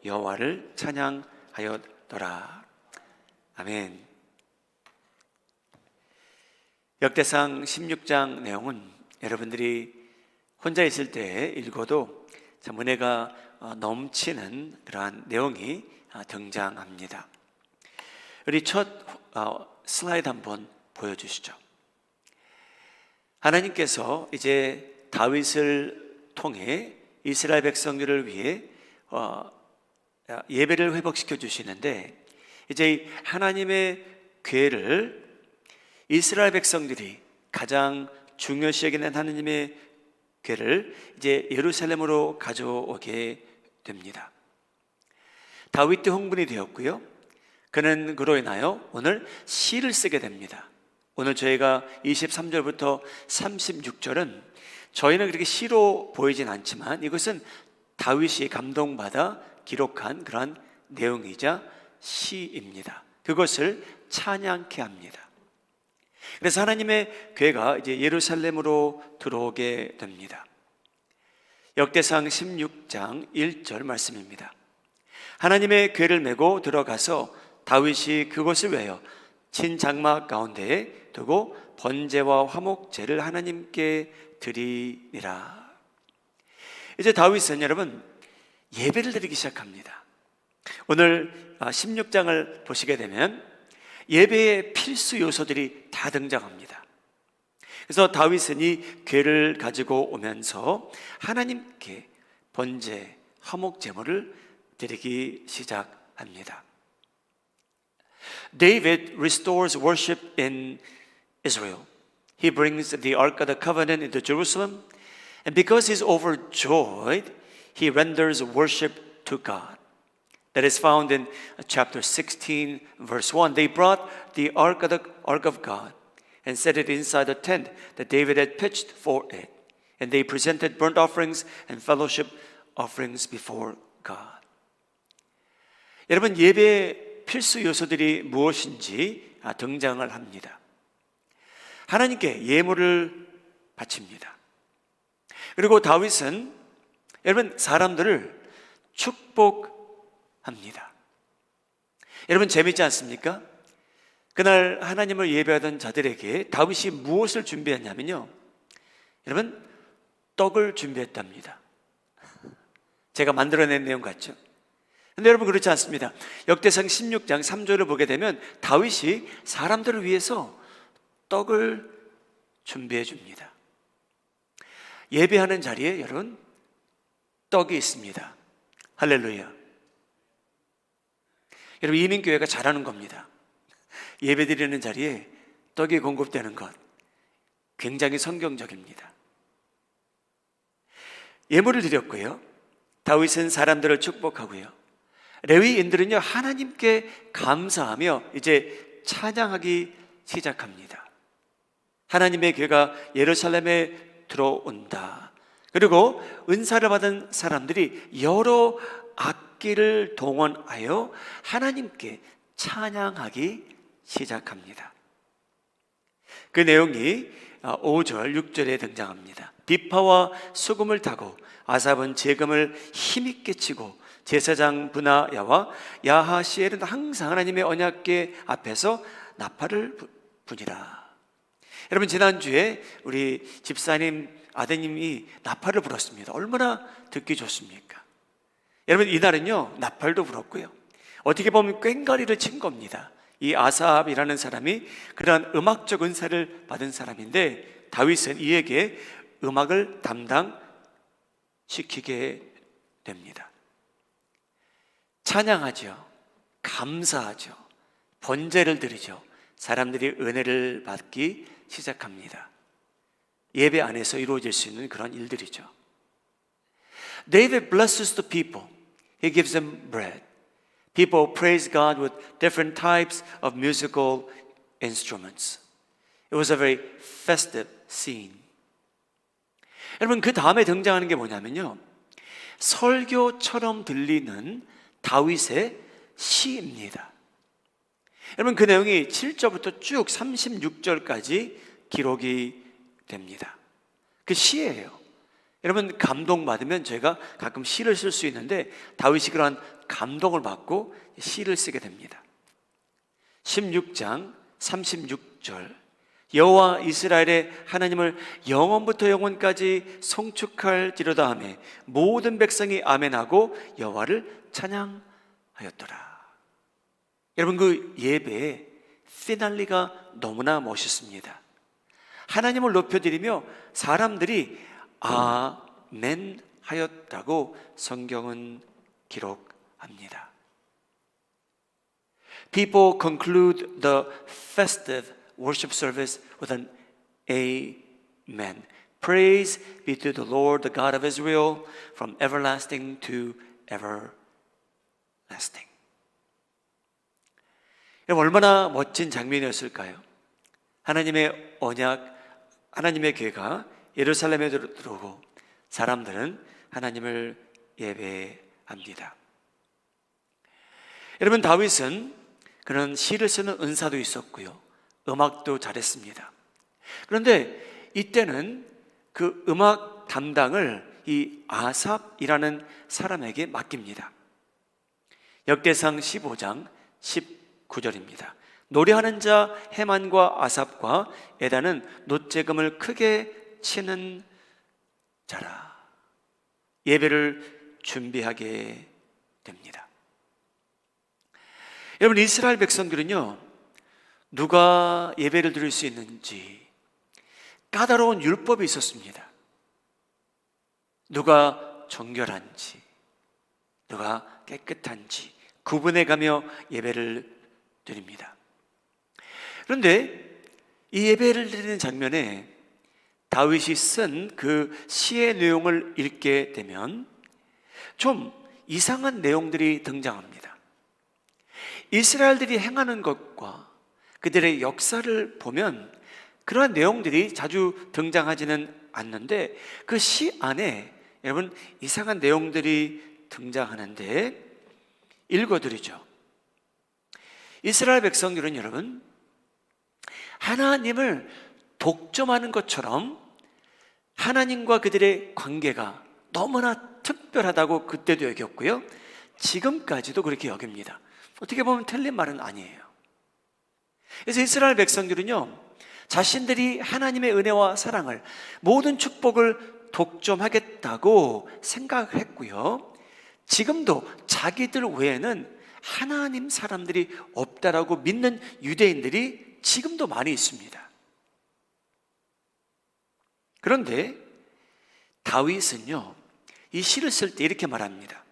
여호와를 찬양하였더라. 아멘. 역대상 16장 내용은 여러분들이 혼자 있을 때 읽어도 참 은혜가 넘치는 그러한 내용이 등장합니다. 우리 첫 슬라이드 한번 보여주시죠. 하나님께서 이제 다윗을 통해 이스라엘 백성들을 위해 예배를 회복시켜 주시는데, 이제 하나님의 궤를 이스라엘 백성들이 가장 중요시 여기는 하나님의 궤를 이제 예루살렘으로 가져오게 됩니다. 다윗도 흥분이 되었고요. 그는 그로 인하여 오늘 시를 쓰게 됩니다. 오늘 저희가 23절부터 36절은 저희는 그렇게 시로 보이진 않지만 이것은 다윗이 감동받아 기록한 그러한 내용이자 시입니다. 그것을 찬양케 합니다. 그래서 하나님의 궤가 이제 예루살렘으로 들어오게 됩니다. 역대상 16장 1절 말씀입니다. 하나님의 궤를 메고 들어가서 다윗이 그것을 외워 진 장막 가운데에 두고 번제와 화목제를 하나님께 드리니라. 이제 다윗은 여러분 예배를 드리기 시작합니다. 오늘 16장을 보시게 되면 예배의 필수 요소들이 다 등장합니다. 그래서 다윗은 이 궤를 가지고 오면서 하나님께 번제, 화목 제물을 드리기 시작합니다. David restores worship in Israel. He brings the Ark of the Covenant into Jerusalem, and because he's overjoyed, he renders worship to God. That is found in chapter 16, verse 1. They brought the Ark of God and set it inside the tent that David had pitched for it. And they presented burnt offerings and fellowship offerings before God. 여러분, 예배의 필수 요소들이 무엇인지 등장을 합니다. 하나님께 예물을 바칩니다. 그리고 다윗은 여러분 사람들을 축복합니다. 여러분 재밌지 않습니까? 그날 하나님을 예배하던 자들에게 다윗이 무엇을 준비했냐면요, 여러분 떡을 준비했답니다. 제가 만들어낸 내용 같죠? 근데 여러분 그렇지 않습니다. 역대상 16장 3절을 보게 되면 다윗이 사람들을 위해서 떡을 준비해 줍니다. 예배하는 자리에 여러분 떡이 있습니다. 할렐루야. 여러분 이민교회가 잘하는 겁니다. 예배 드리는 자리에 떡이 공급되는 것 굉장히 성경적입니다. 예물을 드렸고요, 다윗은 사람들을 축복하고요, 레위인들은요 하나님께 감사하며 이제 찬양하기 시작합니다. 하나님의 궤가 예루살렘에 들어온다. 그리고 은사를 받은 사람들이 여러 악기를 동원하여 하나님께 찬양하기 시작합니다. 그 내용이 5절, 6절에 등장합니다. 비파와 수금을 타고 아삽은 재금을 힘있게 치고 제사장 브나야와 야하시엘은 항상 하나님의 언약궤 앞에서 나팔을 부니라. 여러분 지난주에 우리 집사님 아드님이 나팔을 불었습니다. 얼마나 듣기 좋습니까? 여러분 이날은요 나팔도 불었고요, 어떻게 보면 꽹과리를 친 겁니다. 이 아삽이라는 사람이 그러한 음악적 은사를 받은 사람인데 다윗은 이에게 음악을 담당시키게 됩니다. 찬양하죠, 감사하죠, 번제를 드리죠. 사람들이 은혜를 받기 시작합니다. 예배 안에서 이루어질 수 있는 그런 일들이죠. David blesses the people. He gives them bread. People praise God with different types of musical instruments. It was a very festive scene. 여러분 그 다음에 등장하는 게 뭐냐면요, 설교처럼 들리는 다윗의 시입니다. 여러분 그 내용이 7절부터 쭉 36절까지 기록이 됩니다. 그 시예요. 여러분 감동받으면 저희가 가끔 시를 쓸 수 있는데 다윗이 그러한 감동을 받고 시를 쓰게 됩니다. 16장 36절, 여호와 이스라엘의 하나님을 영원부터 영원까지 송축할지로다 하며 모든 백성이 아멘하고 여호와를 찬양하였더라. 여러분, 그 예배의 피날리가 너무나 멋있습니다. 하나님을 높여드리며 사람들이 아멘 하였다고 성경은 기록합니다. People conclude the festive worship service with an amen. Praise be to the Lord, the God of Israel, from everlasting to everlasting. 여러분, 얼마나 멋진 장면이었을까요? 하나님의 언약, 하나님의 교회가 예루살렘에 들어오고 사람들은 하나님을 예배합니다. 여러분, 다윗은 그는 시를 쓰는 은사도 있었고요, 음악도 잘했습니다. 그런데 이때는 그 음악 담당을 이 아삽이라는 사람에게 맡깁니다. 역대상 15장 19절입니다. 노래하는 자 헤만과 아삽과 에단은 노재금을 크게 치는 자라. 예배를 준비하게 됩니다. 여러분, 이스라엘 백성들은요, 누가 예배를 드릴 수 있는지 까다로운 율법이 있었습니다. 누가 정결한지, 누가 깨끗한지 구분해 가며 예배를 드립니다. 그런데 이 예배를 드리는 장면에 다윗이 쓴 그 시의 내용을 읽게 되면 좀 이상한 내용들이 등장합니다. 이스라엘들이 행하는 것과 그들의 역사를 보면 그러한 내용들이 자주 등장하지는 않는데 그 시 안에 여러분 이상한 내용들이 등장하는데 읽어드리죠. 이스라엘 백성들은 여러분 하나님을 독점하는 것처럼 하나님과 그들의 관계가 너무나 특별하다고 그때도 여겼고요, 지금까지도 그렇게 여깁니다. 어떻게 보면 틀린 말은 아니에요. 그래서 이스라엘 백성들은요, 자신들이 하나님의 은혜와 사랑을, 모든 축복을 독점하겠다고 생각했고요, 지금도 자기들 외에는 하나님 사람들이 없다라고 믿는 유대인들이 지금도 많이 있습니다. 그런데 다윗은요, 이 시를 쓸 때 이렇게 말합니다.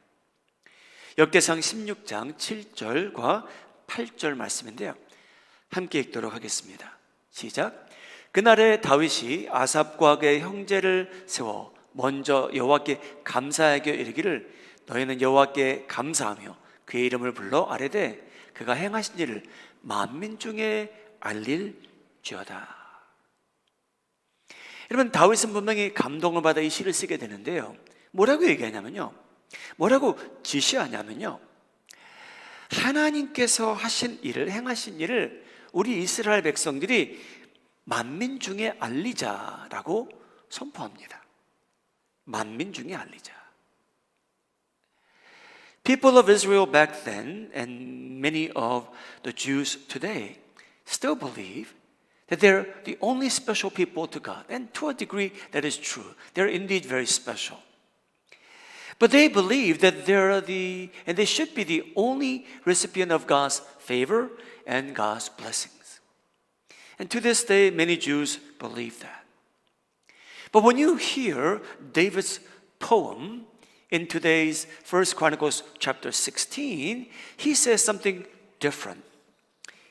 역대상 16장 7절과 8절 말씀인데요, 함께 읽도록 하겠습니다. 시작. 그날에 다윗이 아삽과 그의 형제를 세워 먼저 여호와께 감사하게 이르기를, 너희는 여호와께 감사하며 그의 이름을 불러 아뢰되 그가 행하신 일을 만민 중에 알릴지어다. 여러분, 다윗은 분명히 감동을 받아 이 시를 쓰게 되는데요, 뭐라고 얘기하냐면요, 뭐라고 지시하냐면요, 하나님께서 하신 일을, 행하신 일을 우리 이스라엘 백성들이 만민 중에 알리자라고 선포합니다. 만민 중에 알리자. People of Israel back then and many of the Jews today still believe that they're the only special people to God. And to a degree that is true. They're indeed very special. But they believe that they should be the only recipient of God's favor and God's blessings. And to this day, many Jews believe that. But when you hear David's poem in today's 1 Chronicles chapter 16, he says something different.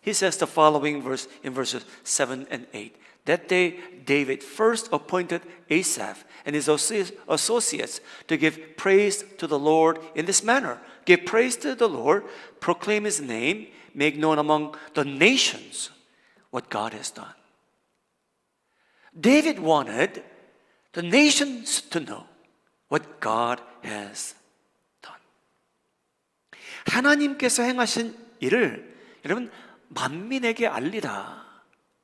He says the following verse in verses 7 and 8. That day, David first appointed Asaph and his associates to give praise to the Lord in this manner. Give praise to the Lord, proclaim his name, make known among the nations what God has done. David wanted the nations to know what God has done. 하나님께서 행하신 일을 여러분 만민에게 알리라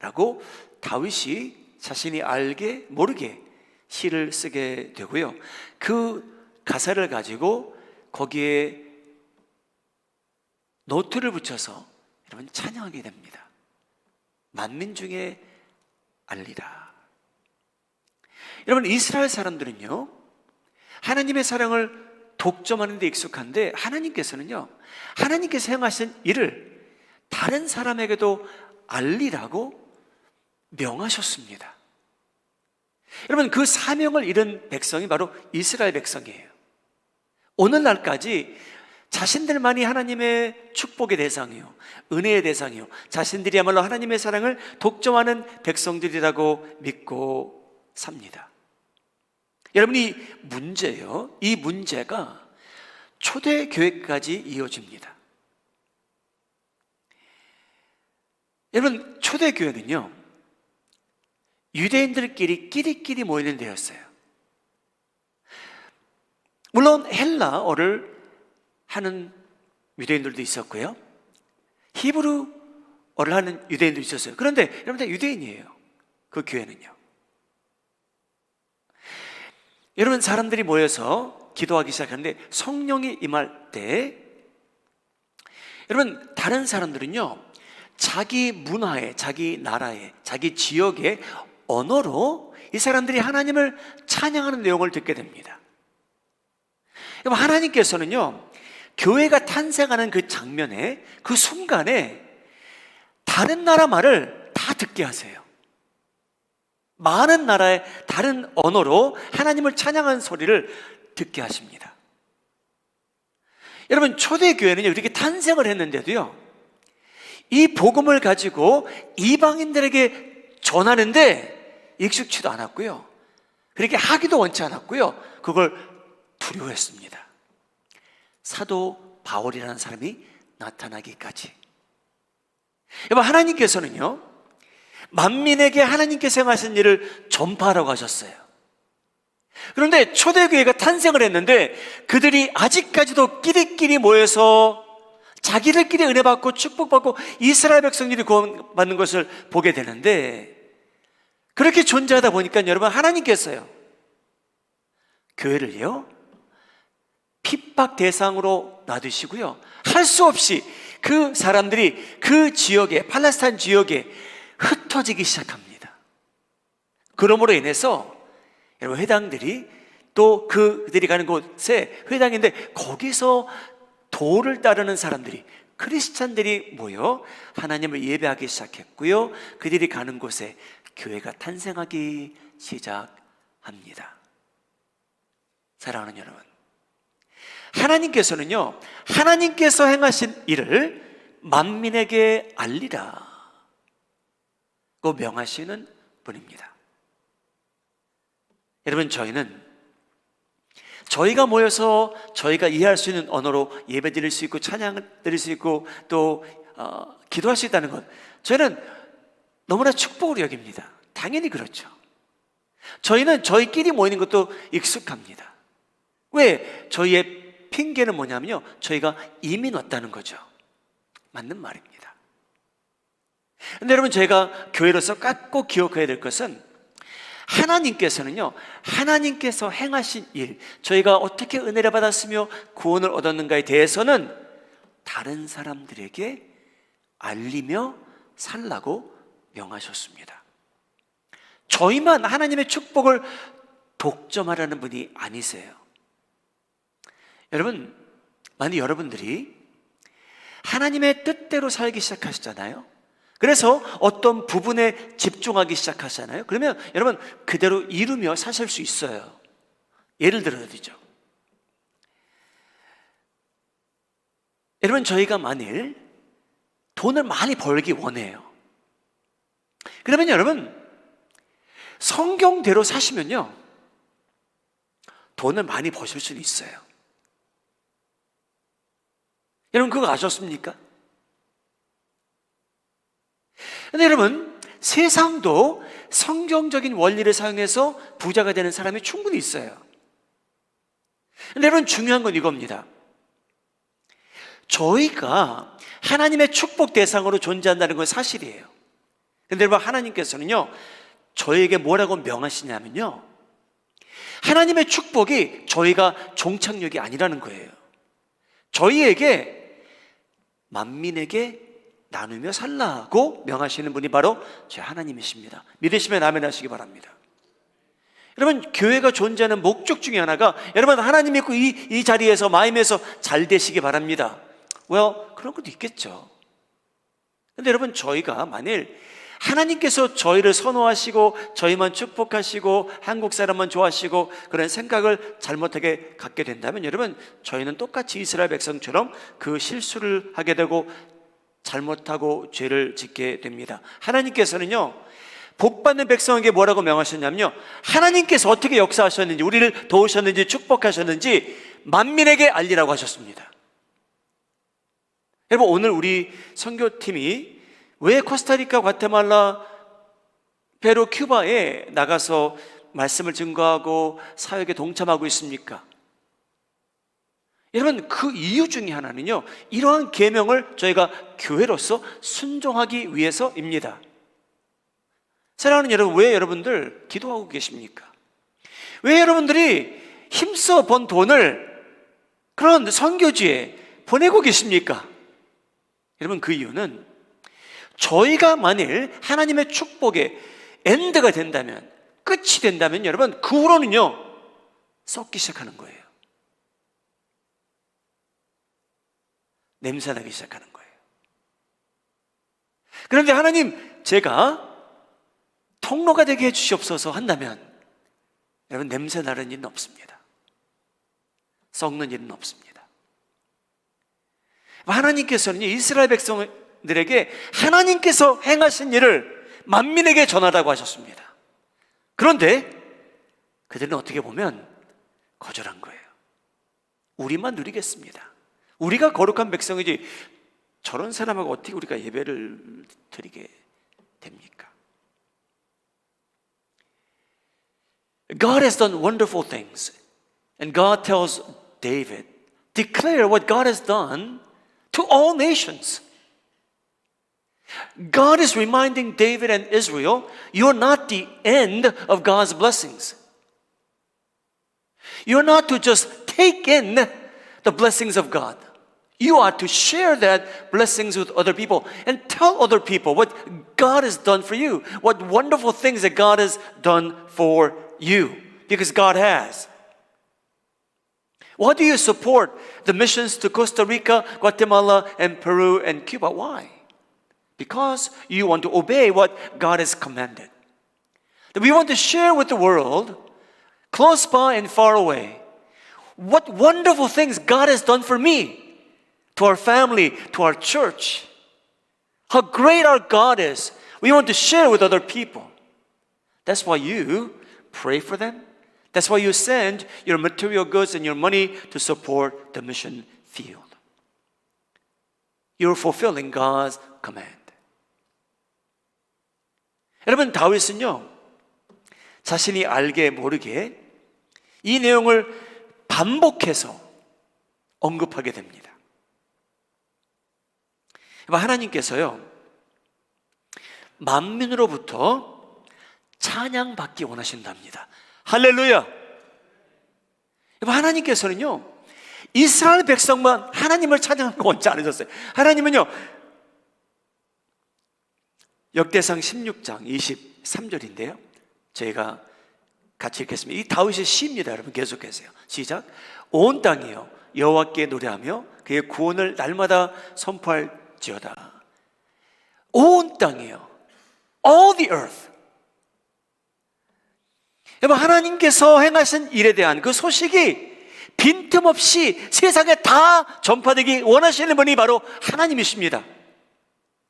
라고 다윗이 자신이 알게 모르게 시를 쓰게 되고요, 그 가사를 가지고 거기에 노트를 붙여서 여러분 찬양하게 됩니다. 만민 중에 알리라. 여러분, 이스라엘 사람들은요, 하나님의 사랑을 독점하는 데 익숙한데, 하나님께서는요, 하나님께서 행하신 일을 다른 사람에게도 알리라고 명하셨습니다. 여러분, 그 사명을 잃은 백성이 바로 이스라엘 백성이에요. 오늘날까지 자신들만이 하나님의 축복의 대상이요, 은혜의 대상이요, 자신들이야말로 하나님의 사랑을 독점하는 백성들이라고 믿고 삽니다. 여러분, 이 문제요, 이 문제가 초대교회까지 이어집니다. 여러분, 초대교회는요, 유대인들끼리 끼리끼리 모이는 데였어요. 물론 헬라어를 하는 유대인들도 있었고요, 히브리어를 하는 유대인도 있었어요. 그런데 여러분, 다 유대인이에요, 그 교회는요. 여러분, 사람들이 모여서 기도하기 시작하는데 성령이 임할 때, 여러분, 다른 사람들은요, 자기 문화에, 자기 나라에, 자기 지역의 언어로 이 사람들이 하나님을 찬양하는 내용을 듣게 됩니다. 여러분, 하나님께서는요, 교회가 탄생하는 그 장면에, 그 순간에 다른 나라 말을 다 듣게 하세요. 많은 나라의 다른 언어로 하나님을 찬양하는 소리를 듣게 하십니다. 여러분, 초대교회는요, 이렇게 탄생을 했는데도요, 이 복음을 가지고 이방인들에게 전하는데 익숙치도 않았고요, 그렇게 하기도 원치 않았고요, 그걸 두려워했습니다. 사도 바울이라는 사람이 나타나기까지. 여러분, 하나님께서는요, 만민에게 하나님께서 행하신 일을 전파하라고 하셨어요. 그런데 초대교회가 탄생을 했는데 그들이 아직까지도 끼리끼리 모여서 자기들끼리 은혜 받고 축복받고 이스라엘 백성들이 구원받는 것을 보게 되는데, 그렇게 존재하다 보니까 여러분, 하나님께서요, 교회를요, 핍박 대상으로 놔두시고요, 할 수 없이 그 사람들이 그 지역에, 팔레스타인 지역에 흩어지기 시작합니다. 그러므로 인해서 여러분, 회당들이, 또 그들이 가는 곳에 회당인데 거기서 도를 따르는 사람들이, 크리스찬들이 모여 하나님을 예배하기 시작했고요, 그들이 가는 곳에 교회가 탄생하기 시작합니다. 사랑하는 여러분, 하나님께서는요, 하나님께서 행하신 일을 만민에게 알리라 고 명하시는 분입니다. 여러분, 저희가 모여서 저희가 이해할 수 있는 언어로 예배 드릴 수 있고 찬양 드릴 수 있고 또 기도할 수 있다는 것, 저희는 너무나 축복으로 여깁니다. 당연히 그렇죠. 저희는 저희끼리 모이는 것도 익숙합니다. 왜? 저희의 핑계는 뭐냐면요, 저희가 이민 왔다는 거죠. 맞는 말입니다. 근데 여러분, 저희가 교회로서 꼭 기억해야 될 것은, 하나님께서는요, 하나님께서 행하신 일, 저희가 어떻게 은혜를 받았으며 구원을 얻었는가에 대해서는 다른 사람들에게 알리며 살라고 명하셨습니다. 저희만 하나님의 축복을 독점하라는 분이 아니세요. 여러분, 만약 여러분들이 하나님의 뜻대로 살기 시작하시잖아요. 그래서 어떤 부분에 집중하기 시작하잖아요. 그러면 여러분, 그대로 이루며 사실 수 있어요. 예를 들어드리죠. 여러분, 저희가 만일 돈을 많이 벌기 원해요. 그러면 여러분, 성경대로 사시면요, 돈을 많이 버실 수는 있어요. 여러분, 그거 아셨습니까? 근데 여러분, 세상도 성경적인 원리를 사용해서 부자가 되는 사람이 충분히 있어요. 근데 여러분, 중요한 건 이겁니다. 저희가 하나님의 축복 대상으로 존재한다는 건 사실이에요. 근데 여러분, 하나님께서는요, 저희에게 뭐라고 명하시냐면요, 하나님의 축복이 저희가 종착역이 아니라는 거예요. 저희에게 만민에게 나누며 살라고 명하시는 분이 바로 제 하나님이십니다. 믿으시면 아멘 하시기 바랍니다. 여러분, 교회가 존재하는 목적 중에 하나가 여러분 하나님 믿고 이 자리에서 마음에서 잘 되시기 바랍니다. 그런 것도 있겠죠. 근데 여러분, 저희가 만일 하나님께서 저희를 선호하시고 저희만 축복하시고 한국 사람만 좋아하시고 그런 생각을 잘못하게 갖게 된다면 여러분, 저희는 똑같이 이스라엘 백성처럼 그 실수를 하게 되고 잘못하고 죄를 짓게 됩니다. 하나님께서는요, 복받는 백성에게 뭐라고 명하셨냐면요, 하나님께서 어떻게 역사하셨는지, 우리를 도우셨는지 축복하셨는지 만민에게 알리라고 하셨습니다. 여러분, 오늘 우리 선교팀이 왜 코스타리카, 과테말라, 페루, 큐바에 나가서 말씀을 증거하고 사역에 동참하고 있습니까? 여러분, 그 이유 중에 하나는요, 이러한 계명을 저희가 교회로서 순종하기 위해서입니다. 사랑하는 여러분, 왜 여러분들 기도하고 계십니까? 왜 여러분들이 힘써 번 돈을 그런 선교지에 보내고 계십니까? 여러분, 그 이유는 저희가 만일 하나님의 축복의 엔드가 된다면, 끝이 된다면 여러분, 그 후로는요 썩기 시작하는 거예요. 냄새나기 시작하는 거예요. 그런데 하나님, 제가 통로가 되게 해주시옵소서 한다면 여러분, 냄새 나는 일은 없습니다. 썩는 일은 없습니다. 하나님께서는 이스라엘 백성들에게 하나님께서 행하신 일을 만민에게 전하라고 하셨습니다. 그런데 그들은 어떻게 보면 거절한 거예요. 우리만 누리겠습니다. 우리가 거룩한 백성이지 저런 사람하고 어떻게 우리가 예배를 드리게 됩니까? God has done wonderful things. And God tells David, declare what God has done to all nations. God is reminding David and Israel, you're not the end of God's blessings. You're not to just take in the blessings of God. You are to share that blessings with other people and tell other people what God has done for you, what wonderful things that God has done for you, because God has. Why do you support the missions to Costa Rica, Guatemala, and Peru and Cuba? Why? Because you want to obey what God has commanded. We want to share with the world, close by and far away, what wonderful things God has done for me, to our family, to our church. How great our God is. We want to share with other people. That's why you pray for them. That's why you send your material goods and your money to support the mission field. You're fulfilling God's command. 여러분, 다윗은요, 자신이 알게 모르게 이 내용을 반복해서 언급하게 됩니다. 하나님께서요, 만민으로부터 찬양받기 원하신답니다. 할렐루야! 하나님께서는요, 이스라엘 백성만 하나님을 찬양하는 거 원치 않으셨어요. 하나님은요, 역대상 16장 23절인데요. 저희가 같이 읽겠습니다. 이 다윗의 시입니다. 여러분 계속하세요. 시작. 온 땅이여 여호와께 노래하며 그의 구원을 날마다 선포할지어다. 온 땅이여, all the earth. 여러분, 하나님께서 행하신 일에 대한 그 소식이 빈틈없이 세상에 다 전파되기 원하시는 분이 바로 하나님이십니다.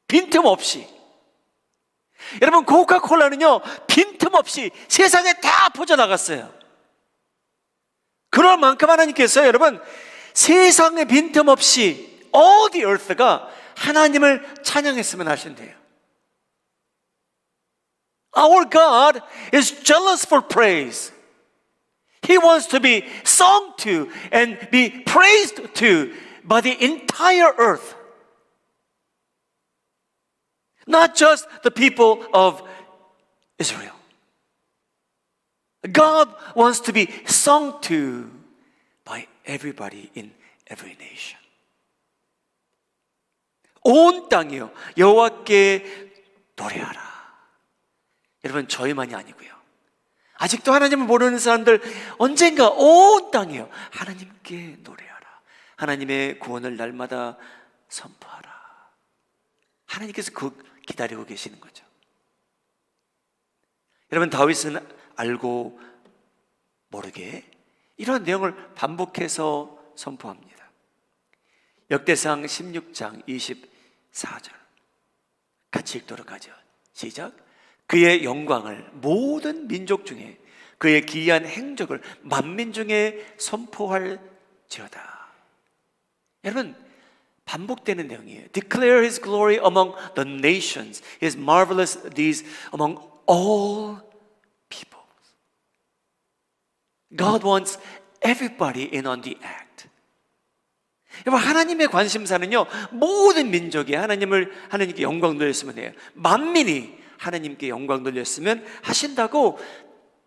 빈틈없이. 여러분, 코카콜라는요, 빈틈없이 세상에 다 퍼져나갔어요. 그럴 만큼 하나님께서 여러분, 세상에 빈틈없이 all the earth가 하나님을 찬양했으면 하신대요. Our God is jealous for praise. He wants to be sung to and be praised to by the entire earth. Not just the people of Israel. God wants to be sung to by everybody in every nation. 온 땅이요 여호와께 노래하라. 여러분, 저희만이 아니고요, 아직도 하나님을 모르는 사람들 언젠가 온 땅이요 하나님께 노래하라. 하나님의 구원을 날마다 선포하라. 하나님께서 기다리고 계시는 거죠. 여러분, 다윗은 알고 모르게 이러한 내용을 반복해서 선포합니다. 역대상 16장 24절 같이 읽도록 하죠. 시작. 그의 영광을 모든 민족 중에 그의 기이한 행적을 만민 중에 선포할지어다. 여러분, 반복되는 내용이에요. Declare his glory among the nations, his marvelous deeds among all people. God wants everybody in on the act. 여러분, 하나님의 관심사는요 모든 민족이 하나님께 영광 돌렸으면 해요. 만민이 하나님께 영광 돌렸으면 하신다고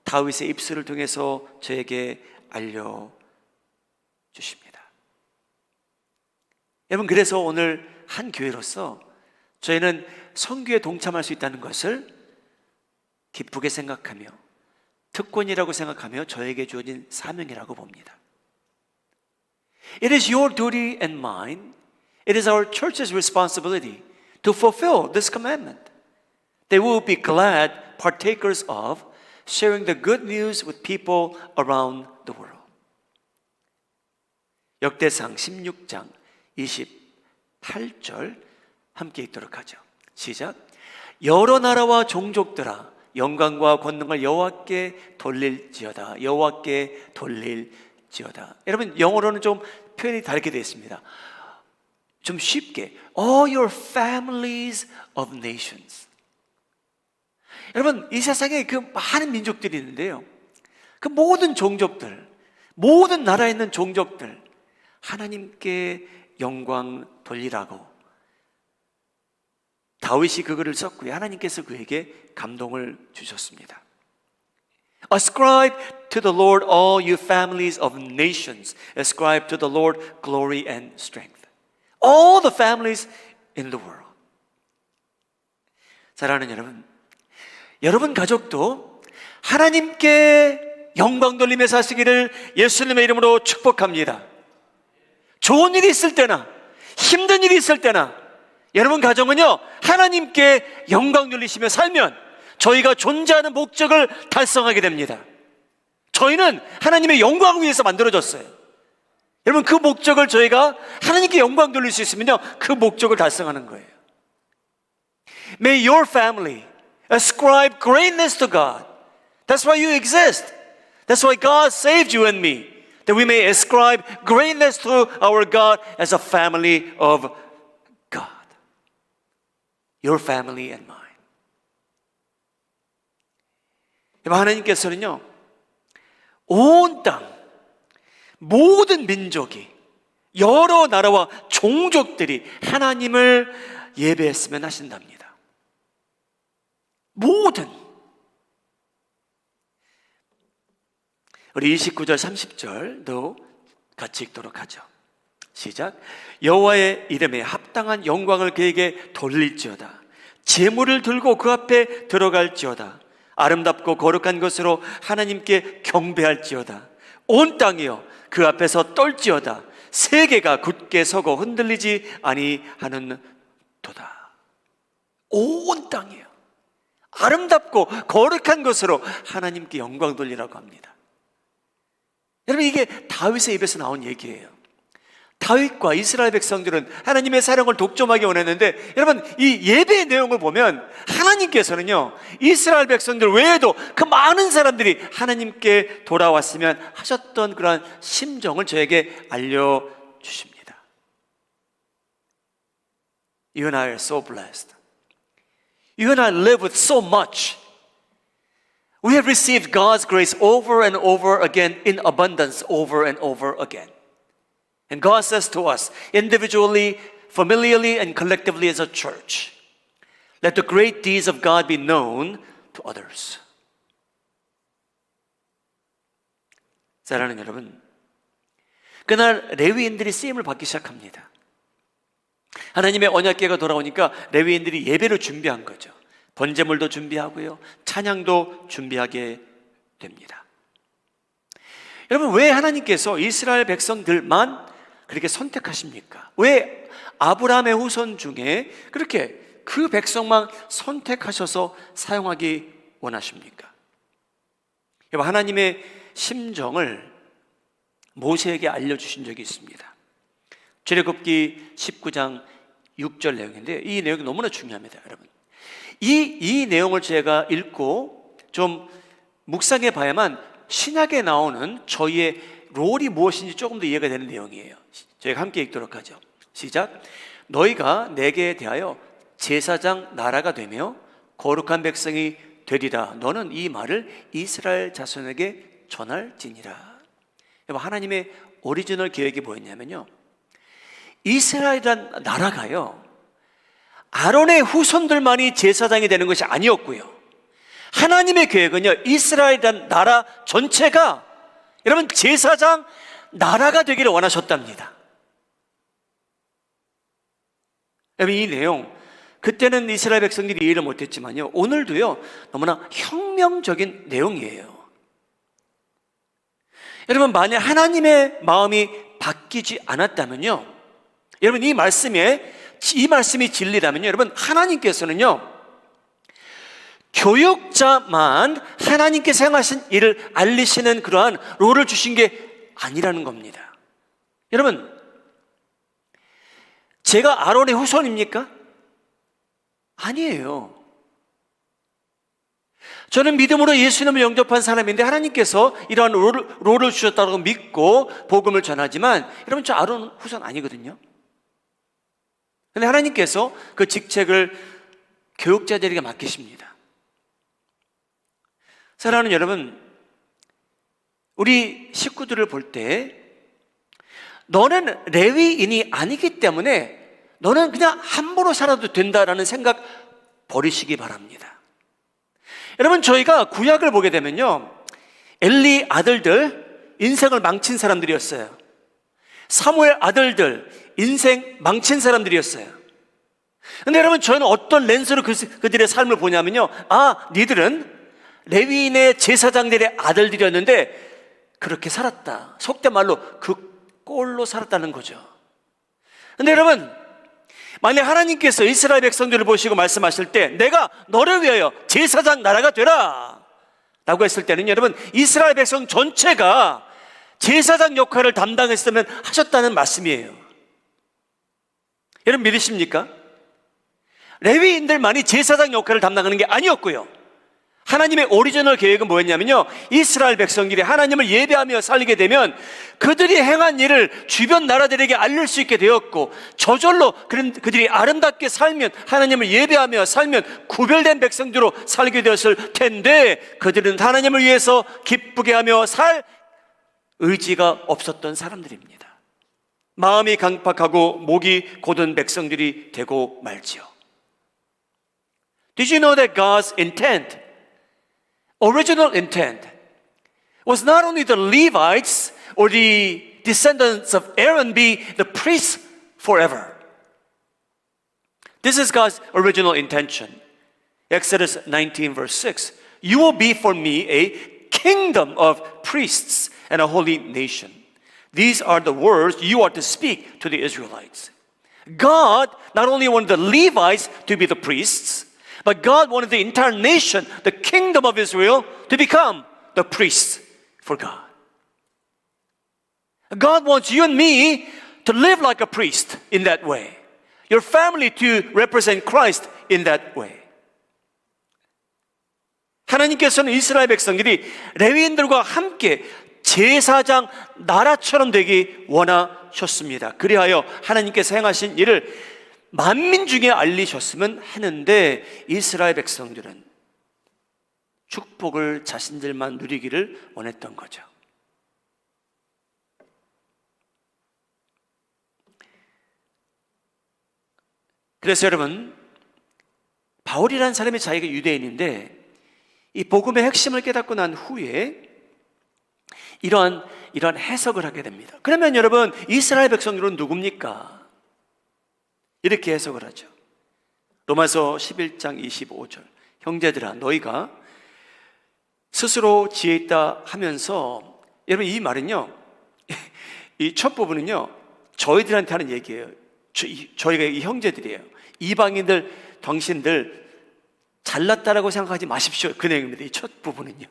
다윗의 입술을 통해서 저에게 알려주십니다. 여러분, 그래서 오늘 한 교회로서 저희는 선교에 동참할 수 있다는 것을 기쁘게 생각하며 특권이라고 생각하며 저에게 주어진 사명이라고 봅니다. It is your duty and mine. It is our church's responsibility to fulfill this commandment. They will be glad partakers of sharing the good news with people around the world. 역대상 16장 28절 함께 읽도록 하죠. 시작. 여러 나라와 종족들아 영광과 권능을 여호와께 돌릴지어다. 여호와께 돌릴지어다. 여러분, 영어로는 좀 표현이 다르게 되어 있습니다. 좀 쉽게 All your families of nations. 여러분, 이 세상에 그 많은 민족들이 있는데요, 그 모든 종족들, 모든 나라에 있는 종족들 하나님께 영광 돌리라고 다윗이 그 글을 썼고요, 하나님께서 그에게 감동을 주셨습니다. Ascribe to the Lord all you families of nations. Ascribe to the Lord glory and strength. All the families in the world. 사랑하는 여러분, 여러분 가족도 하나님께 영광 돌리며 사시기를 예수님의 이름으로 축복합니다. 좋은 일이 있을 때나 힘든 일이 있을 때나 여러분 가정은요 하나님께 영광 돌리시며 살면 저희가 존재하는 목적을 달성하게 됩니다. 저희는 하나님의 영광을 위해서 만들어졌어요. 여러분, 그 목적을 저희가 하나님께 영광 돌릴 수 있으면요 그 목적을 달성하는 거예요. May your family ascribe greatness to God. That's why you exist. That's why God saved you and me. That we may ascribe greatness to our God as a family of God. Your family and mine. 하나님께서는요 온 땅 모든 민족이 여러 나라와 종족들이 하나님을 예배했으면 하신답니다. 모든. 우리 29절 30절도 같이 읽도록 하죠. 시작. 여호와의 이름에 합당한 영광을 그에게 돌릴지어다. 제물을 들고 그 앞에 들어갈지어다. 아름답고 거룩한 것으로 하나님께 경배할지어다. 온 땅이여 그 앞에서 떨지어다. 세계가 굳게 서고 흔들리지 아니하는 도다. 온 땅이요 아름답고 거룩한 것으로 하나님께 영광 돌리라고 합니다. 여러분, 이게 다윗의 입에서 나온 얘기예요. 다윗과 이스라엘 백성들은 하나님의 사랑을 독점하기 원했는데, 여러분 이 예배의 내용을 보면 하나님께서는요 이스라엘 백성들 외에도 그 많은 사람들이 하나님께 돌아왔으면 하셨던 그런 심정을 저에게 알려주십니다. You and I are so blessed. You and I live with so much. We have received God's grace over and over again in abundance, over and over again. And God says to us, individually, familially, and collectively as a church, let the great deeds of God be known to others. 사랑하는 여러분, 그날 레위인들이 쓰임을 받기 시작합니다. 하나님의 언약궤가 돌아오니까 레위인들이 예배를 준비한 거죠. 번제물도 준비하고요, 찬양도 준비하게 됩니다. 여러분, 왜 하나님께서 이스라엘 백성들만 그렇게 선택하십니까? 왜 아브라함의 후손 중에 그렇게 그 백성만 선택하셔서 사용하기 원하십니까? 여러분, 하나님의 심정을 모세에게 알려주신 적이 있습니다. 출애굽기 19장 6절 내용인데, 이 내용이 너무나 중요합니다, 여러분. 이 내용을 제가 읽고 좀 묵상해 봐야만 신약에 나오는 저희의 롤이 무엇인지 조금 더 이해가 되는 내용이에요. 저희가 함께 읽도록 하죠. 시작. 너희가 내게 대하여 제사장 나라가 되며 거룩한 백성이 되리라. 너는 이 말을 이스라엘 자손에게 전할지니라. 하나님의 오리지널 계획이 뭐였냐면요, 이스라엘이란 나라가요, 아론의 후손들만이 제사장이 되는 것이 아니었고요, 하나님의 계획은요, 이스라엘이란 나라 전체가 여러분 제사장 나라가 되기를 원하셨답니다. 여러분, 이 내용 그때는 이스라엘 백성들이 이해를 못했지만요, 오늘도요 너무나 혁명적인 내용이에요. 여러분, 만약 하나님의 마음이 바뀌지 않았다면요, 여러분 이 말씀이 진리라면요, 여러분 하나님께서는요 교육자만 하나님께서 행하신 일을 알리시는 그러한 롤을 주신 게 아니라는 겁니다. 여러분, 제가 아론의 후손입니까? 아니에요. 저는 믿음으로 예수님을 영접한 사람인데 하나님께서 이러한 롤을 주셨다고 믿고 복음을 전하지만, 여러분 저 아론 후손 아니거든요. 그런데 하나님께서 그 직책을 교육자들에게 맡기십니다. 사랑하는 여러분, 우리 식구들을 볼 때 너는 레위인이 아니기 때문에 너는 그냥 함부로 살아도 된다라는 생각 버리시기 바랍니다. 여러분, 저희가 구약을 보게 되면요, 엘리 아들들 인생을 망친 사람들이었어요. 사무엘 아들들 인생 망친 사람들이었어요. 근데 여러분, 저는 어떤 렌즈로 그들의 삶을 보냐면요, 니들은 레위인의 제사장들의 아들들이었는데 그렇게 살았다, 속된 말로 그 꼴로 살았다는 거죠. 근데 여러분, 만약 하나님께서 이스라엘 백성들을 보시고 말씀하실 때 내가 너를 위하여 제사장 나라가 되라 라고 했을 때는, 여러분 이스라엘 백성 전체가 제사장 역할을 담당했으면 하셨다는 말씀이에요. 여러분 믿으십니까? 레위인들만이 제사장 역할을 담당하는 게 아니었고요, 하나님의 오리지널 계획은 뭐였냐면요, 이스라엘 백성들이 하나님을 예배하며 살게 되면 그들이 행한 일을 주변 나라들에게 알릴 수 있게 되었고, 저절로 그들이 아름답게 살면, 하나님을 예배하며 살면 구별된 백성들로 살게 되었을 텐데, 그들은 하나님을 위해서 기쁘게 하며 살 의지가 없었던 사람들입니다. 마음이 강팍하고 목이 곧은 백성들이 되고 말지요. Did you know that God's original intent was not only the Levites or the descendants of Aaron be the priests forever. This is God's original intention. Exodus 19 verse 6. You will be for me a kingdom of priests and a holy nation. These are the words you are to speak to the Israelites. God not only wanted the Levites to be the priests, but God wanted the entire nation, the kingdom of Israel, to become the priests for God. God wants you and me to live like a priest in that way. Your family to represent Christ in that way. 하나님께서는 이스라엘 백성들이 레위인들과 함께 제사장 나라처럼 되기 원하셨습니다. 그리하여 하나님께서 행하신 일을 만민 중에 알리셨으면 하는데, 이스라엘 백성들은 축복을 자신들만 누리기를 원했던 거죠. 그래서 여러분, 바울이라는 사람이 자기가 유대인인데 이 복음의 핵심을 깨닫고 난 후에 이런 해석을 하게 됩니다. 그러면 여러분, 이스라엘 백성들은 누굽니까? 이렇게 해석을 하죠. 로마서 11장 25절. 형제들아 너희가 스스로 지혜 있다 하면서, 여러분 이 말은요, 이 첫 부분은요 저희들한테 하는 얘기예요. 저희가 이 형제들이에요. 이방인들 당신들 잘났다라고 생각하지 마십시오, 그 내용입니다. 이 첫 부분은요.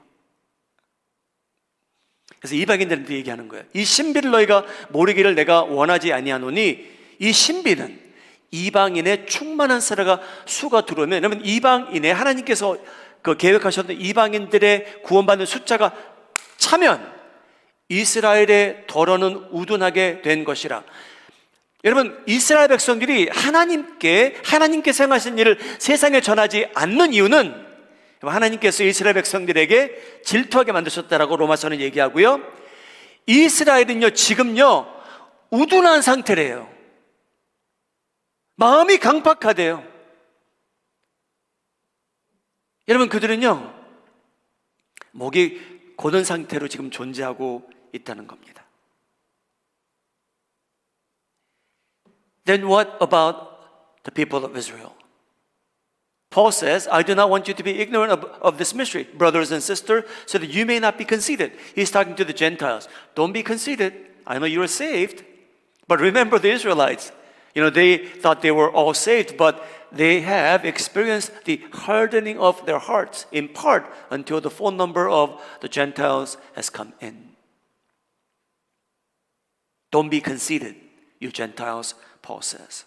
그래서 이방인들한테 얘기하는 거예요. 이 신비를 너희가 모르기를 내가 원하지 아니하노니, 이 신비는 이방인의 충만한 사라가 수가 들어오면, 여러분 이방인의 하나님께서 그 계획하셨던 이방인들의 구원받는 숫자가 차면 이스라엘의 더러는 우둔하게 된 것이라. 여러분 이스라엘 백성들이 하나님께서 행하신 일을 세상에 전하지 않는 이유는 하나님께서 이스라엘 백성들에게 질투하게 만드셨다라고 로마서는 얘기하고요, 이스라엘은요 지금요 우둔한 상태래요. 마음이 강팍하대요. 여러분 그들은요 목이 고든 상태로 지금 존재하고 있다는 겁니다. Then what about the people of Israel? Paul says, I do not want you to be ignorant of this mystery, brothers and sisters, so that you may not be conceited. He's talking to the Gentiles. Don't be conceited. I know you are saved, but remember the Israelites. They thought they were all saved, but they have experienced the hardening of their hearts in part until the full number of the Gentiles has come in. Don't be conceited, you Gentiles, Paul says.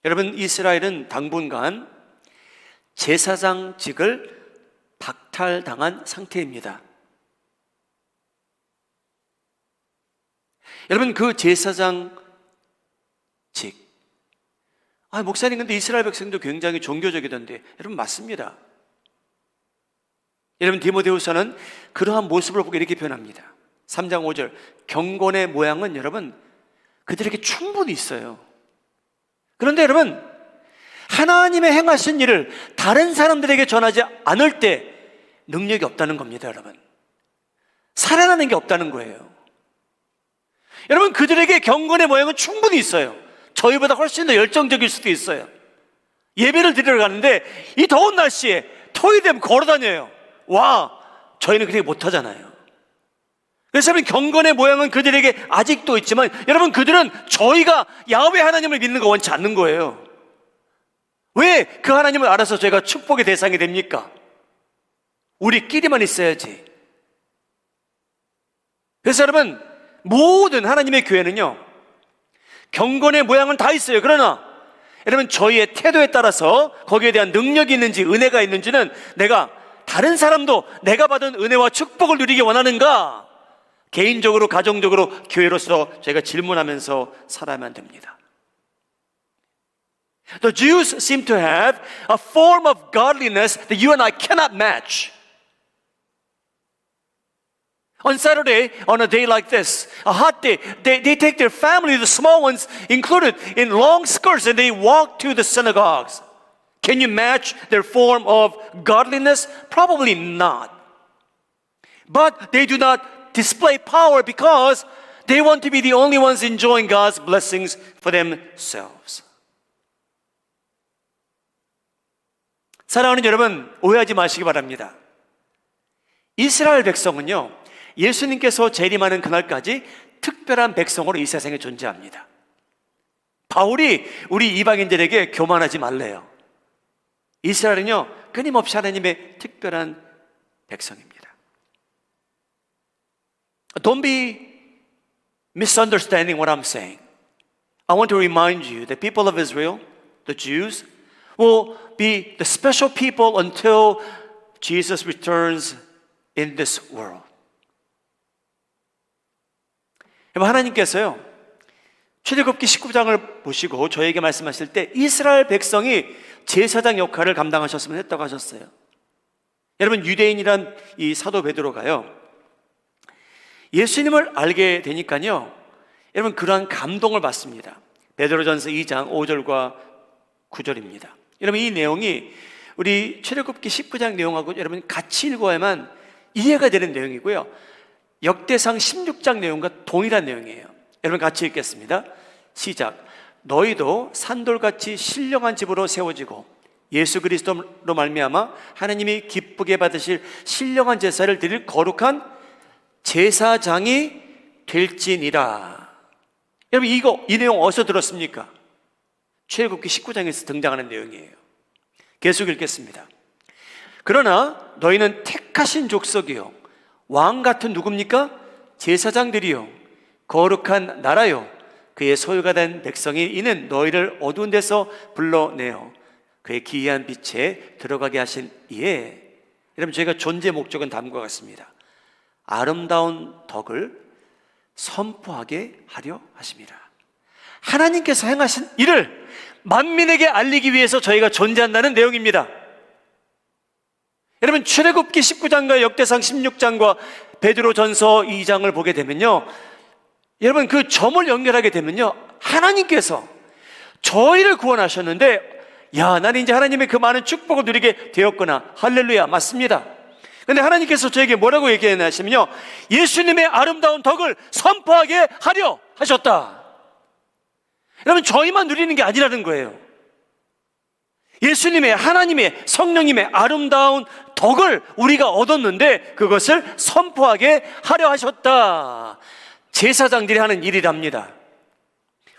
여러분 이스라엘은 당분간 제사장직을 박탈당한 상태입니다. 여러분 그 제사장직, 목사님 근데 이스라엘 백성도 굉장히 종교적이던데, 여러분 맞습니다. 여러분 디모데후서는 그러한 모습을 보고 이렇게 표현합니다. 3장 5절, 경건의 모양은 여러분 그들에게 충분히 있어요. 그런데 여러분 하나님의 행하신 일을 다른 사람들에게 전하지 않을 때 능력이 없다는 겁니다. 여러분 살아나는 게 없다는 거예요. 여러분 그들에게 경건의 모양은 충분히 있어요. 저희보다 훨씬 더 열정적일 수도 있어요. 예배를 드리러 가는데 이 더운 날씨에 토요일 되면 걸어다녀요. 저희는 그렇게 못하잖아요. 그래서 여러분 경건의 모양은 그들에게 아직도 있지만, 여러분 그들은 저희가 야훼 하나님을 믿는 거 원치 않는 거예요. 왜 그 하나님을 알아서 저희가 축복의 대상이 됩니까? 우리끼리만 있어야지. 그래서 여러분 모든 하나님의 교회는요 경건의 모양은 다 있어요. 그러나 여러분 저희의 태도에 따라서 거기에 대한 능력이 있는지 은혜가 있는지는, 내가 다른 사람도 내가 받은 은혜와 축복을 누리기 원하는가, 개인적으로 가정적으로 교회로서 저희가 질문하면서 살아야만 됩니다. The Jews seem to have a form of godliness that you and I cannot match. On Saturday, on a day like this, a hot day, they take their family, the small ones included, in long skirts and they walk to the synagogues. Can you match their form of godliness? Probably not. But they do not display power because they want to be the only ones enjoying God's blessings for themselves. 사랑하는 여러분, 오해하지 마시기 바랍니다. 이스라엘 백성은요 예수님께서 재림하는 그날까지 특별한 백성으로 이 세상에 존재합니다. 바울이 우리 이방인들에게 교만하지 말래요. 이스라엘은요 끊임없이 하나님의 특별한 백성입니다. Don't be misunderstanding what I'm saying. I want to remind you that people of Israel, the Jews, will be the special people until Jesus returns in this world. 하나님께서요 출애굽기 19장을 보시고 저에게 말씀하실 때 이스라엘 백성이 제사장 역할을 감당하셨으면 했다고 하셨어요. 여러분 유대인이란 이 사도 베드로가요 예수님을 알게 되니까요 여러분 그러한 감동을 받습니다. 베드로전서 2장 5절과 9절입니다. 여러분 이 내용이 우리 출애굽기 19장 내용하고 여러분 같이 읽어야만 이해가 되는 내용이고요 역대상 16장 내용과 동일한 내용이에요. 여러분 같이 읽겠습니다. 시작. 너희도 산돌같이 신령한 집으로 세워지고 예수 그리스도로 말미암아 하나님이 기쁘게 받으실 신령한 제사를 드릴 거룩한 제사장이 될지니라. 여러분, 이 내용 어디서 들었습니까? 출애굽기 19장에서 등장하는 내용이에요. 계속 읽겠습니다. 그러나 너희는 택하신 족속이요 왕 같은 누굽니까? 제사장들이요 거룩한 나라요 그의 소유가 된 백성이 이는 너희를 어두운 데서 불러내어 그의 기이한 빛에 들어가게 하신 이에. 여러분, 저희가 존재 목적은 다음과 같습니다. 아름다운 덕을 선포하게 하려 하심이라. 하나님께서 행하신 일을 만민에게 알리기 위해서 저희가 존재한다는 내용입니다. 여러분, 출애굽기 19장과 역대상 16장과 베드로전서 2장을 보게 되면요, 여러분, 그 점을 연결하게 되면요, 하나님께서 저희를 구원하셨는데, 야, 나는 이제 하나님의 그 많은 축복을 누리게 되었구나. 할렐루야, 맞습니다. 근데 하나님께서 저에게 뭐라고 얘기하시면요, 예수님의 아름다운 덕을 선포하게 하려 하셨다. 여러분, 저희만 누리는 게 아니라는 거예요. 예수님의, 하나님의, 성령님의 아름다운 덕을 우리가 얻었는데 그것을 선포하게 하려 하셨다. 제사장들이 하는 일이랍니다.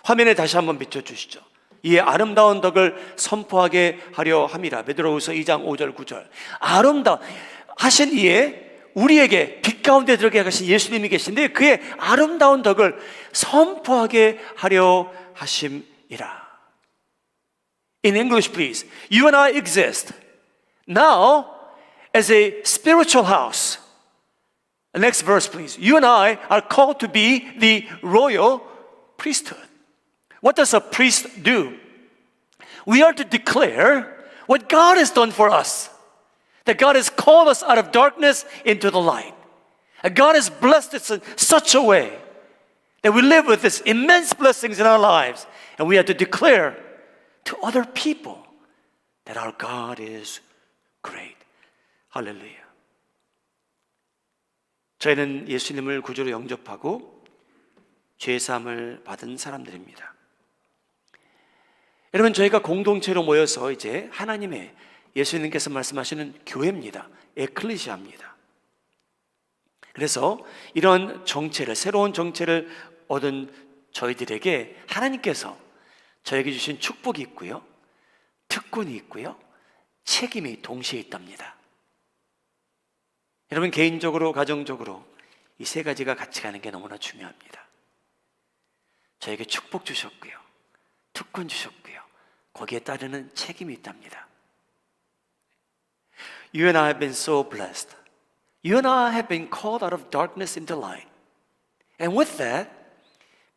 화면에 다시 한번 비춰주시죠. 이 아름다운 덕을 선포하게 하려 함이라. 베드로후서 2장 5절 9절. 아름다운 하신 이에 우리에게 빛 가운데 들어가게 하신 예수님이 계신데 그의 아름다운 덕을 선포하게 하려 하심이라. In English, please. You and I exist now as a spiritual house. Next verse, please. You and I are called to be the royal priesthood. What does a priest do? We are to declare what God has done for us. That God has called us out of darkness into the light. And God has blessed us in such a way that we live with this immense blessings in our lives. And we have to declare to other people that our God is great. 할렐루야. 저희는 예수님을 구주로 영접하고 죄사함을 받은 사람들입니다. 여러분, 저희가 공동체로 모여서 이제 하나님의, 예수님께서 말씀하시는 교회입니다. 에클레시아입니다. 그래서 이런 정체를, 새로운 정체를 얻은 저희들에게 하나님께서 저에게 주신 축복이 있고요, 특권이 있고요, 책임이 동시에 있답니다. 여러분, 개인적으로, 가정적으로 이 세 가지가 같이 가는 게 너무나 중요합니다. 저에게 축복 주셨고요, 특권 주셨고요, 거기에 따르는 책임이 있답니다. You and I have been so blessed. You and I have been called out of darkness into light. And with that,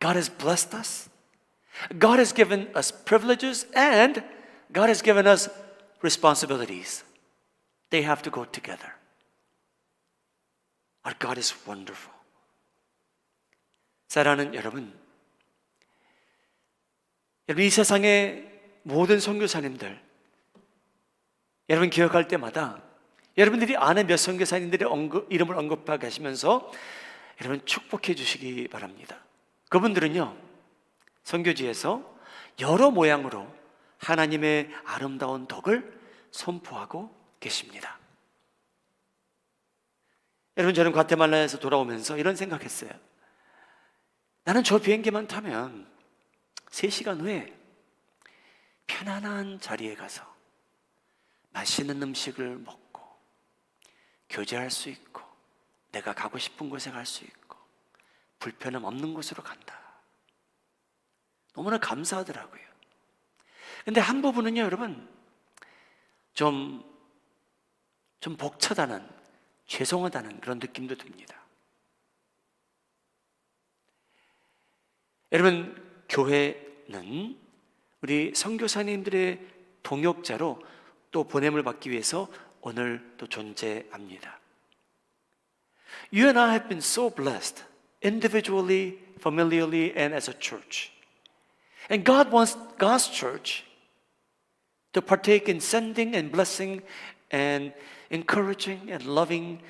God has blessed us. God has given us privileges and God has given us responsibilities. They have to go together. Our God is wonderful. 사랑하는 여러분, 이 세상의 모든 선교사님들, 여러분 기억할 때마다 여러분들이 아는 몇 선교사님들의 이름을 언급하게 하시면서 여러분 축복해 주시기 바랍니다. 그분들은요, 선교지에서 여러 모양으로 하나님의 아름다운 덕을 선포하고 계십니다. 여러분, 저는 과테말라에서 돌아오면서 이런 생각했어요. 나는 저 비행기만 타면 3시간 후에 편안한 자리에 가서 맛있는 음식을 먹고 교제할 수 있고 내가 가고 싶은 곳에 갈 수 있고 불편함 없는 곳으로 간다. 너무나 감사하더라고요. 근데 한 부분은요, 여러분, 좀 벅차다는, 죄송하다는 그런 느낌도 듭니다. 여러분, 교회는 우리 선교사님들의 동역자로 또 보냄을 받기 위해서 오늘 또 존재합니다. You and I have been so blessed, individually, familiarly, and as a church. And God wants God's church to partake in sending and blessing and encouraging and loving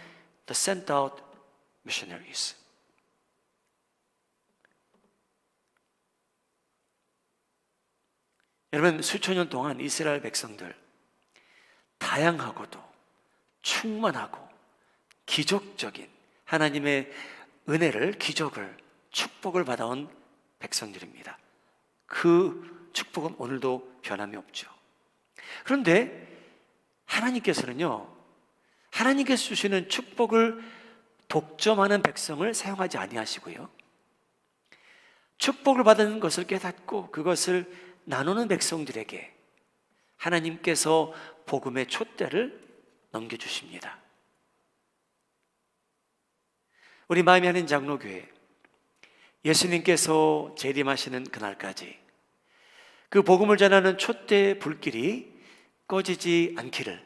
the sent out missionaries. 여러분, 수천 년 동안 이스라엘 백성들 다양하고도 충만하고 기적적인 하나님의 은혜를, 기적을, 축복을 받아온 백성들입니다. 그 축복은 오늘도 변함이 없죠. 그런데 하나님께서는요, 하나님께서 주시는 축복을 독점하는 백성을 사용하지 아니하시고요, 축복을 받은 것을 깨닫고 그것을 나누는 백성들에게 하나님께서 복음의 촛대를 넘겨주십니다. 우리 마음이 하는 장로교회, 예수님께서 재림하시는 그날까지 그 복음을 전하는 촛대의 불길이 꺼지지 않기를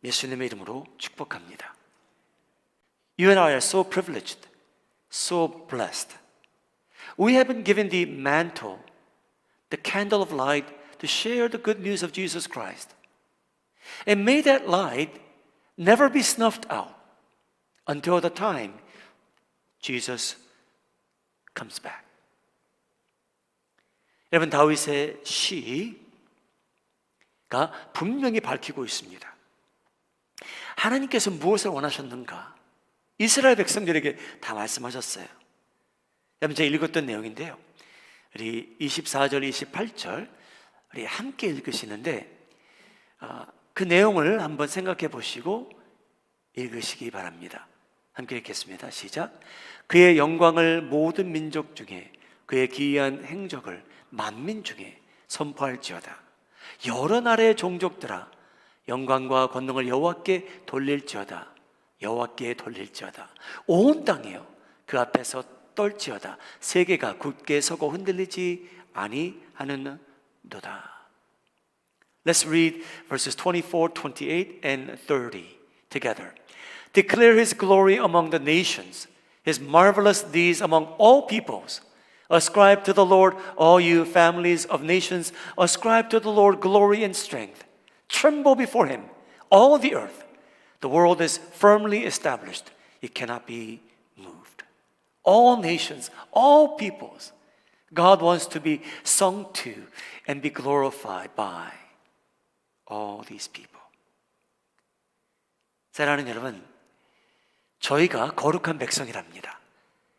예수님의 이름으로 축복합니다. You and I are so privileged, so blessed. We have been given the mantle, the candle of light to share the good news of Jesus Christ. And may that light never be snuffed out until the time Jesus comes back. 여러분, 다윗의 시가 분명히 밝히고 있습니다. 하나님께서 무엇을 원하셨는가? 이스라엘 백성들에게 다 말씀하셨어요. 여러분, 제가 읽었던 내용인데요, 우리 24절, 28절 우리 함께 읽으시는데 그 내용을 한번 생각해 보시고 읽으시기 바랍니다. 함께 읽겠습니다. 시작. 그의 영광을 모든 민족 중에, 그의 기이한 행적을 만민 중에 선포할지어다. 여러 나라의 종족들아, 영광과 권능을 여호와께 돌릴지어다. 여호와께 돌릴지어다. 온 땅이여, 그 앞에서 떨지어다. 세계가 굳게 서고 흔들리지 아니하는도다. Let's read verses 24, 28 and 30 together. Declare his glory among the nations, his marvelous deeds among all peoples. Ascribe to the Lord, all you families of nations. Ascribe to the Lord glory and strength. Tremble before him, all the earth. The world is firmly established. It cannot be moved. All nations, all peoples, God wants to be sung to and be glorified by all these people. 사랑하는 여러분, 저희가 거룩한 백성이랍니다.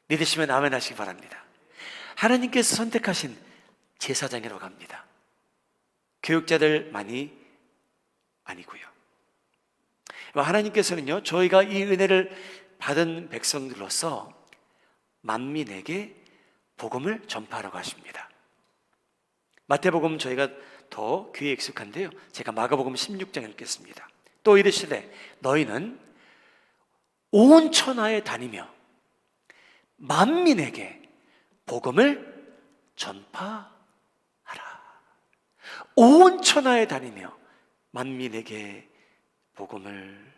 믿으시면 아멘 하시기 바랍니다. 하나님께서 선택하신 제사장이라고 합니다. 교육자들만이 아니고요. 하나님께서는요, 저희가 이 은혜를 받은 백성들로서 만민에게 복음을 전파하라고 하십니다. 마태복음 저희가 더 귀에 익숙한데요, 제가 마가복음 16장 읽겠습니다. 또 이르시되 너희는 온 천하에 다니며 만민에게 복음을 전파하라. 온 천하에 다니며 만민에게 복음을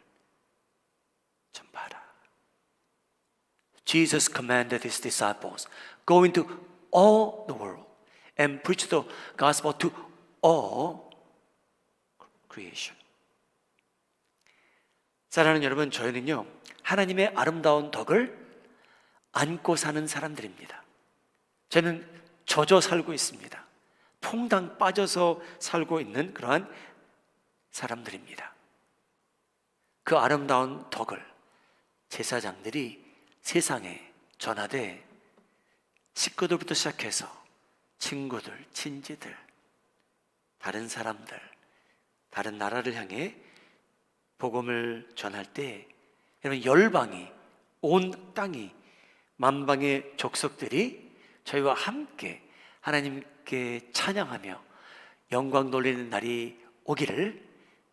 전파하라. Jesus commanded his disciples, go into all the world and preach the gospel to all creation. 사랑하는 여러분, 저희는요, 하나님의 아름다운 덕을 안고 사는 사람들입니다. 저는 젖어 살고 있습니다. 퐁당 빠져서 살고 있는 그러한 사람들입니다. 그 아름다운 덕을 제사장들이 세상에 전하되 식구들부터 시작해서 친구들, 친지들, 다른 사람들, 다른 나라를 향해 복음을 전할 때 여러분, 열방이, 온 땅이, 만방의 족속들이 저희와 함께 하나님께 찬양하며 영광 돌리는 날이 오기를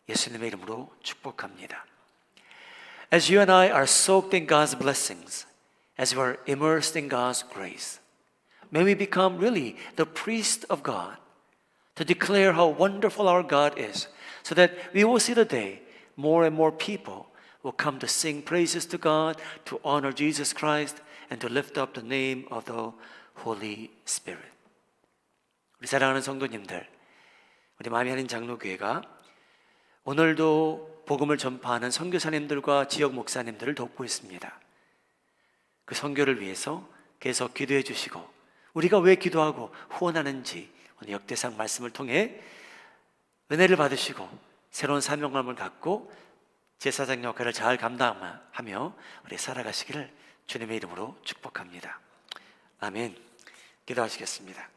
예수님의 이름으로 축복합니다. As you and I are soaked in God's blessings, as we are immersed in God's grace, may we become really the priest of God to declare how wonderful our God is, so that we will see the day more and more people will come to sing praises to God, to honor Jesus Christ, and to lift up the name of the Holy Spirit. 우리 사랑하는 성도님들, 우리 마음이 하는 장로교회가 오늘도 복음을 전파하는 선교사님들과 지역 목사님들을 돕고 있습니다. 그 선교를 위해서 계속 기도해 주시고, 우리가 왜 기도하고 후원하는지 오늘 역대상 말씀을 통해 은혜를 받으시고 새로운 사명감을 갖고 제사장 역할을 잘 감당하며 우리 살아가시기를 주님의 이름으로 축복합니다. 아멘. 기도하시겠습니다.